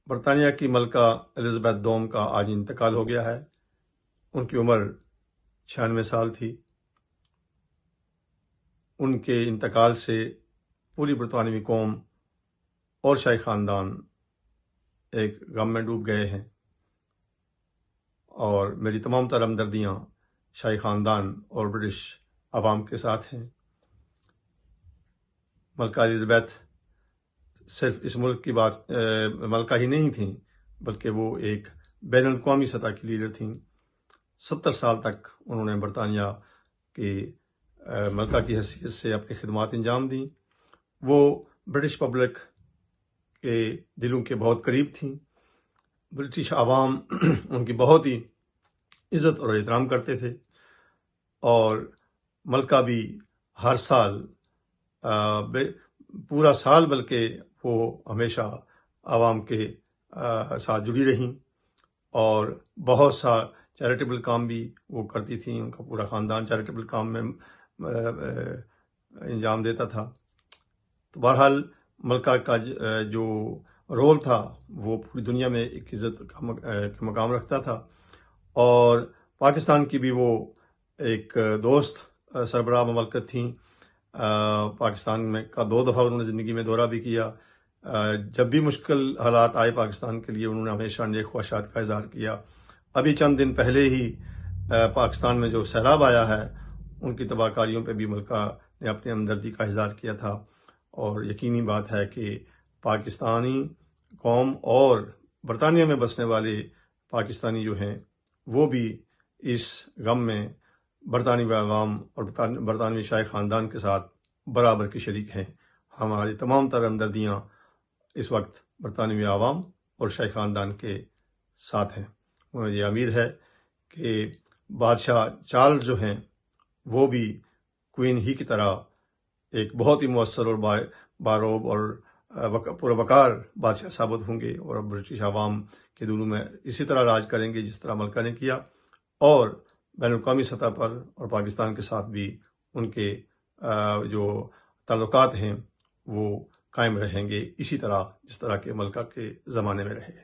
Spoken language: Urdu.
برطانیہ کی ملکہ الزبیتھ دوم کا آج انتقال ہو گیا ہے۔ ان کی عمر 96 سال تھی۔ ان کے انتقال سے پوری برطانوی قوم اور شاہی خاندان ایک غم میں ڈوب گئے ہیں، اور میری تمام تر ہمدردیاں شاہی خاندان اور برٹش عوام کے ساتھ ہیں۔ ملکہ الزبیتھ صرف اس ملک کی ملکہ ہی نہیں تھیں، بلکہ وہ ایک بین الاقوامی سطح کی لیڈر تھیں۔ 70 سال تک انہوں نے برطانیہ کی ملکہ کی حیثیت سے اپنی خدمات انجام دیں۔ وہ برٹش پبلک کے دلوں کے بہت قریب تھیں۔ برٹش عوام ان کی بہت ہی عزت اور احترام کرتے تھے، اور ملکہ بھی ہر سال پورا سال بلکہ وہ ہمیشہ عوام کے ساتھ جڑی رہیں، اور بہت سا چیریٹیبل کام بھی وہ کرتی تھیں۔ ان کا پورا خاندان چیریٹیبل کام میں انجام دیتا تھا۔ تو بہرحال ملکہ کا جو رول تھا وہ پوری دنیا میں ایک عزت کا مقام رکھتا تھا، اور پاکستان کی بھی وہ ایک دوست سربراہ مملکت تھیں۔ پاکستان میں کا 2 دفعہ انہوں نے زندگی میں دورہ بھی کیا۔ جب بھی مشکل حالات آئے پاکستان کے لیے، انہوں نے ہمیشہ نیک خواہشات کا اظہار کیا۔ ابھی چند دن پہلے ہی پاکستان میں جو سیلاب آیا ہے، ان کی تباہ کاریوں پہ بھی ملکہ نے اپنی ہمدردی کا اظہار کیا تھا، اور یقینی بات ہے کہ پاکستانی قوم اور برطانیہ میں بسنے والے پاکستانی جو ہیں وہ بھی اس غم میں برطانوی عوام اور برطانوی شاہی خاندان کے ساتھ برابر کی شریک ہیں۔ ہماری تمام تر ہمدردیاں اس وقت برطانوی عوام اور شاہی خاندان کے ساتھ ہیں۔ مجھے یہ امید ہے کہ بادشاہ چارلز جو ہیں وہ بھی کوئین ہی کی طرح ایک بہت ہی مؤثر اور باروب اور پروقار بادشاہ ثابت ہوں گے، اور برٹش عوام کے دلوں میں اسی طرح راج کریں گے جس طرح ملکہ نے کیا، اور بین الاقوامی سطح پر اور پاکستان کے ساتھ بھی ان کے جو تعلقات ہیں وہ قائم رہیں گے، اسی طرح جس طرح کے ملکہ کے زمانے میں رہے۔